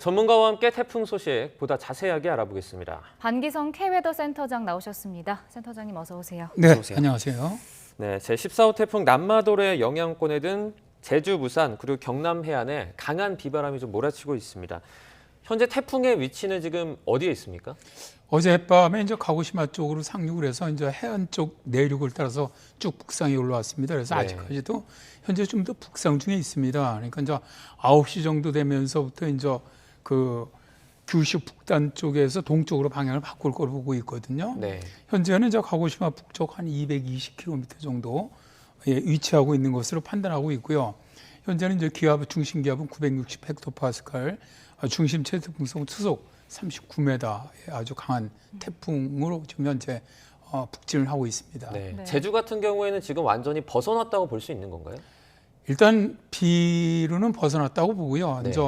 전문가와 함께 태풍 소식 보다 자세하게 알아보겠습니다. 반기성 K웨더 센터장 나오셨습니다. 센터장님 어서 오세요. 네, 어서 오세요. 안녕하세요. 네, 제14호 태풍 남마돌의 영향권에 든 제주, 부산 그리고 경남 해안에 강한 비바람이 좀 몰아치고 있습니다. 현재 태풍의 위치는 지금 어디에 있습니까? 어젯밤에 이제 가고시마 쪽으로 상륙을 해서 이제 해안 쪽 내륙을 따라서 쭉 북상에 올라왔습니다. 그래서 네. 아직까지도 현재 좀 더 북상 중에 있습니다. 그러니까 이제 9시 정도 되면서부터 이제 그 규슈 북단 쪽에서 동쪽으로 방향을 바꿀 걸 보고 있거든요. 네. 현재는 이제 가고시마 북쪽 한 220km 정도 위치하고 있는 것으로 판단하고 있고요. 현재는 이제 기압 중심 기압은 960 헥토파스칼, 중심 최대 풍속 초속 39m의 아주 강한 태풍으로 지금 현재 북진을 하고 있습니다. 네. 네. 제주 같은 경우에는 지금 완전히 벗어났다고 볼 수 있는 건가요? 일단 비로는 벗어났다고 보고요. 네. 이제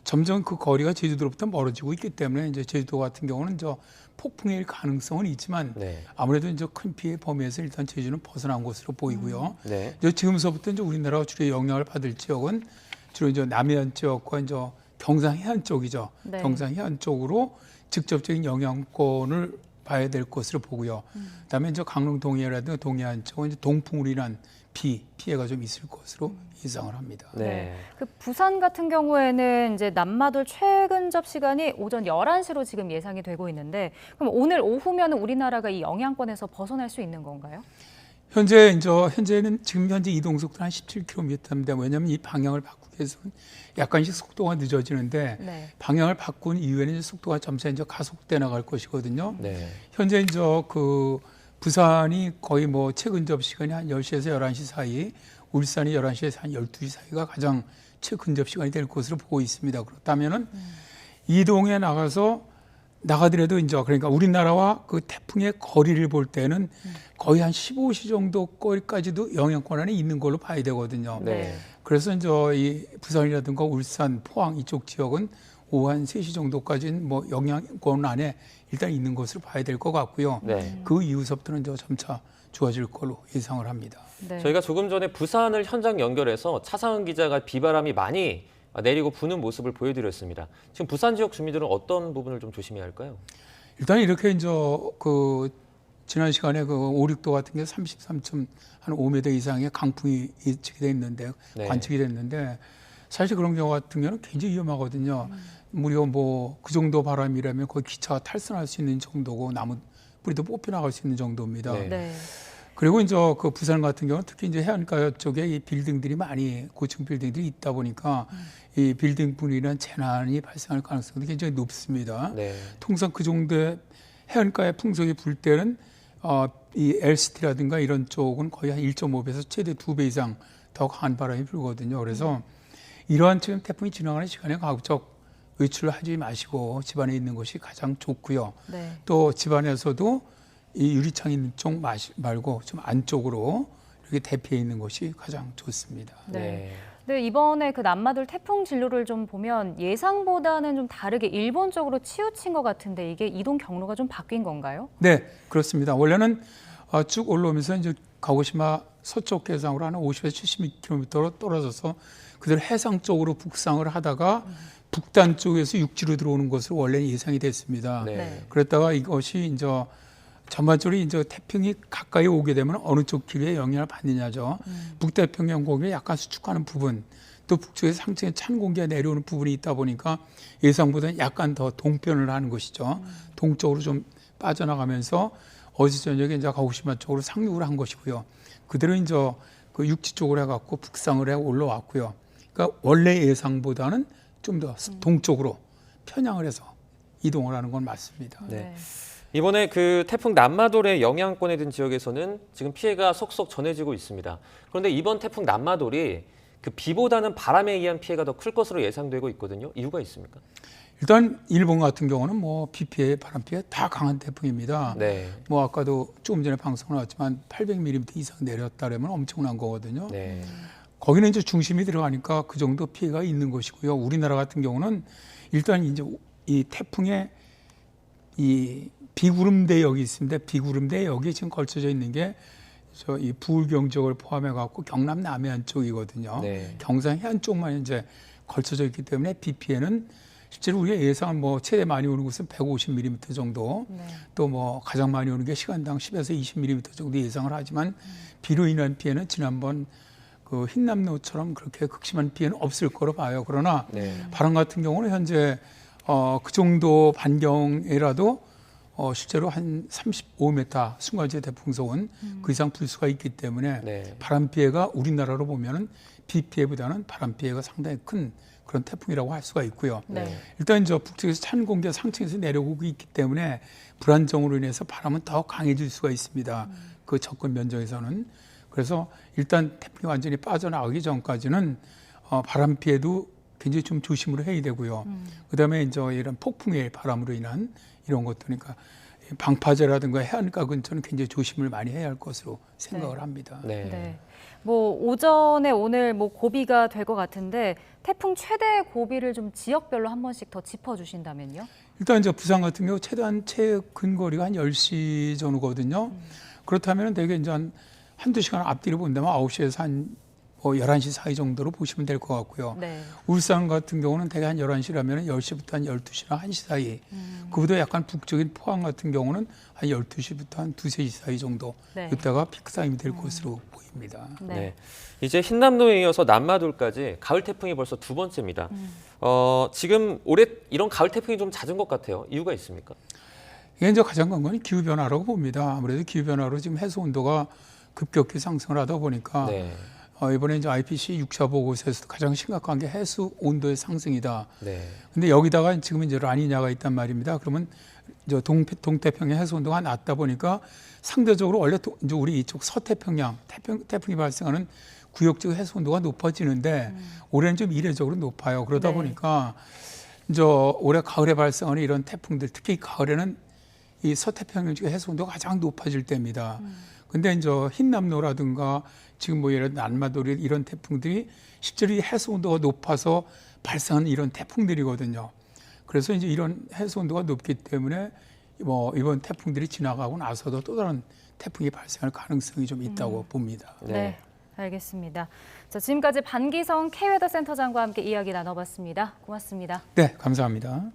점점 그 거리가 제주도로부터 멀어지고 있기 때문에 이제 제주도 같은 경우는 저 폭풍일 가능성은 있지만 네. 아무래도 이제 큰 피해 범위에서 일단 제주는 벗어난 것으로 보이고요. 네. 이제 지금서부터 이제 우리나라가 주로 영향을 받을 지역은 주로 이제 남해안 지역과 이제 경상 해안 쪽이죠. 네. 경상 해안 쪽으로 직접적인 영향권을 봐야 될 것으로 보고요. 그다음에 이제 강릉 동해라든가 동해안 쪽은 이제 동풍으로 인한 피해가 좀 있을 것으로 예상을 합니다. 네. 그 부산 같은 경우에는 이제 남마돌 최근접 시간이 오전 11시로 지금 예상이 되고 있는데 그럼 오늘 오후면은 우리나라가 이 영향권에서 벗어날 수 있는 건가요? 현재는 지금 현재 이동 속도는 한 17km입니다. 왜냐하면 이 방향을 바꾸기 위해서는 약간씩 속도가 늦어지는데 네. 방향을 바꾼 이후에는 이제 속도가 점차 이제 가속돼 나갈 것이거든요. 네. 현재 이제 그 부산이 거의 뭐 최근접 시간이 한 10시에서 11시 사이, 울산이 11시에서 한 12시 사이가 가장 최근접 시간이 될 것으로 보고 있습니다. 그렇다면은 이동해 나가더라도 이제 그러니까 우리나라와 그 태풍의 거리를 볼 때는 거의 한 15시 정도 거리까지도 영향권 안에 있는 걸로 봐야 되거든요. 네. 그래서 이제 이 부산이라든가 울산, 포항 이쪽 지역은 오후 한 3시 정도까지는 뭐 영향권 안에 일단 있는 것으로 봐야 될 것 같고요. 네. 그 이후서부터는 이제 점차 좋아질 걸로 예상을 합니다. 네. 저희가 조금 전에 부산을 현장 연결해서 차상은 기자가 비바람이 많이 내리고 부는 모습을 보여드렸습니다. 지금 부산 지역 주민들은 어떤 부분을 좀 조심해야 할까요? 일단 이렇게 이제 그 지난 시간에 그 5, 6도 같은 게 33.5m 이상의 강풍이 예측이 됐는데 네. 관측이 됐는데 사실 그런 경우 같은 경우는 굉장히 위험하거든요. 무려 뭐 그 정도 바람이라면 거의 기차가 탈선할 수 있는 정도고 나무 뿌리도 뽑혀 나갈 수 있는 정도입니다. 네. 네. 그리고 이제 그 부산 같은 경우는 특히 이제 해안가 쪽에 이 빌딩들이 많이 고층 빌딩들이 있다 보니까 이 빌딩뿐 인한 재난이 발생할 가능성이 굉장히 높습니다. 네. 통상 그 정도의 해안가에 풍속이 불 때는 이 LCT라든가 이런 쪽은 거의 한 1.5배에서 최대 2배 이상 더 강한 바람이 불거든요. 그래서 이러한 지금 태풍이 지나가는 시간에 가급적 외출을 하지 마시고 집안에 있는 것이 가장 좋고요. 네. 또 집안에서도 이 유리창 있는 쪽 말고 좀 안쪽으로 이렇게 대피해 있는 것이 가장 좋습니다. 네. 근데 이번에 그 남마돌 태풍 진로를 좀 보면 예상보다는 좀 다르게 일본 쪽으로 치우친 것 같은데 이게 이동 경로가 좀 바뀐 건가요? 네, 그렇습니다. 원래는 쭉 올라오면서 이제 가고시마 서쪽 해상으로 한 50에서 70km로 떨어져서 그대로 해상 쪽으로 북상을 하다가 북단 쪽에서 육지로 들어오는 것으로 원래는 예상이 됐습니다. 네. 네. 그랬다가 이것이 이제 전반적으로 이제 태풍이 가까이 오게 되면 어느 쪽 기류에 영향을 받느냐죠. 북태평양 고기에 약간 수축하는 부분, 또 북쪽에서 상층에 찬 공기가 내려오는 부분이 있다 보니까 예상보다는 약간 더 동편을 하는 것이죠. 동쪽으로 좀 빠져나가면서 어제 저녁에 이제 가고시마 쪽으로 상륙을 한 것이고요. 그대로 이제 그 육지 쪽으로 해갖고 북상을 해 올라왔고요. 그러니까 원래 예상보다는 좀 더 동쪽으로 편향을 해서 이동을 하는 건 맞습니다. 네. 이번에 그 태풍 남마돌의 영향권에 든 지역에서는 지금 피해가 속속 전해지고 있습니다. 그런데 이번 태풍 남마돌이 그 비보다는 바람에 의한 피해가 더 클 것으로 예상되고 있거든요. 이유가 있습니까? 일단 일본 같은 경우는 뭐 비 피해, 바람 피해 다 강한 태풍입니다. 네. 뭐 아까도 조금 전에 방송 나왔지만 800mm 이상 내렸다면 엄청난 거거든요. 네. 거기는 이제 중심이 들어가니까 그 정도 피해가 있는 것이고요. 우리나라 같은 경우는 일단 이제 이 태풍의 이 비구름 대역이 있습니다. 비구름 대역이 지금 걸쳐져 있는 게 저 이 부울경적을 포함해 갖고 경남 남해안 쪽이거든요. 네. 경상 해안 쪽만 이제 걸쳐져 있기 때문에 비 피해는 실제로 우리가 예상은 뭐 최대 많이 오는 곳은 150mm 정도, 네. 또 뭐 가장 많이 오는 게 시간당 10에서 20mm 정도 예상을 하지만 비로 인한 피해는 지난번 그 흰남노처럼 그렇게 극심한 피해는 없을 거로 봐요. 그러나 네. 바람 같은 경우는 현재 그 정도 반경이라도 실제로 한 35m 순간지대 대풍속은 그 이상 불 수가 있기 때문에 네. 바람 피해가 우리나라로 보면은 비 피해보다는 바람 피해가 상당히 큰 그런 태풍이라고 할 수가 있고요. 네. 일단 저 북쪽에서 찬 공기가 상층에서 내려오고 있기 때문에 불안정으로 인해서 바람은 더 강해질 수가 있습니다. 그 접근 면적에서는. 그래서 일단 태풍이 완전히 빠져나가기 전까지는 바람 피해도 굉장히 좀 조심을 해야 되고요. 그다음에 이제 이런 폭풍의 바람으로 인한 이런 것도 그러니까 방파제라든가 해안가 근처는 굉장히 조심을 많이 해야 할 것으로 생각을 합니다. 네. 네. 뭐 오전에 오늘 뭐 고비가 될 것 같은데 태풍 최대 고비를 좀 지역별로 한 번씩 더 짚어주신다면요? 일단 이제 부산 같은 경우 최대한 최근거리가 한 10시 전후거든요. 그렇다면 되게 이제 한두 시간 앞뒤로 본다면 9시에서 한 11시 사이 정도로 보시면 될 것 같고요. 네. 울산 같은 경우는 대개 한 11시라면 10시부터 한 12시나 1시 사이. 그보다 약간 북쪽인 포항 같은 경우는 한 12시부터 한 2, 3시 사이 정도. 네. 이때가 피크 타임이 될 것으로 보입니다. 네. 네. 이제 흰남노에 이어서 남마돌까지 가을 태풍이 벌써 두 번째입니다. 지금 올해 이런 가을 태풍이 좀 잦은 것 같아요. 이유가 있습니까? 이게 이제 가장 큰 건 기후 변화라고 봅니다. 아무래도 기후 변화로 지금 해수 온도가 급격히 상승을 하다 보니까 네. 이번에 이제 IPC 6차 보고서에서도 가장 심각한 게 해수 온도의 상승이다. 네. 근데 여기다가 지금 이제 라니냐가 있단 말입니다. 그러면 이제 동태평양 해수 온도가 낮다 보니까 상대적으로 원래 이제 우리 이쪽 서태평양 태풍이 발생하는 구역적 해수 온도가 높아지는데 올해는 좀 이례적으로 높아요. 그러다 네. 보니까 이제 올해 가을에 발생하는 이런 태풍들, 특히 가을에는 이 서태평양 쪽 해수 온도가 가장 높아질 때입니다. 근데 이제 흰남노라든가 지금 뭐 이런 남마돌이 이런 태풍들이 실제로 이 해수 온도가 높아서 발생하는 이런 태풍들이거든요. 그래서 이제 이런 해수 온도가 높기 때문에 뭐 이번 태풍들이 지나가고 나서도 또 다른 태풍이 발생할 가능성이 좀 있다고 봅니다. 네. 알겠습니다. 자, 지금까지 반기성 K웨더 센터장과 함께 이야기 나눠봤습니다. 고맙습니다. 네, 감사합니다.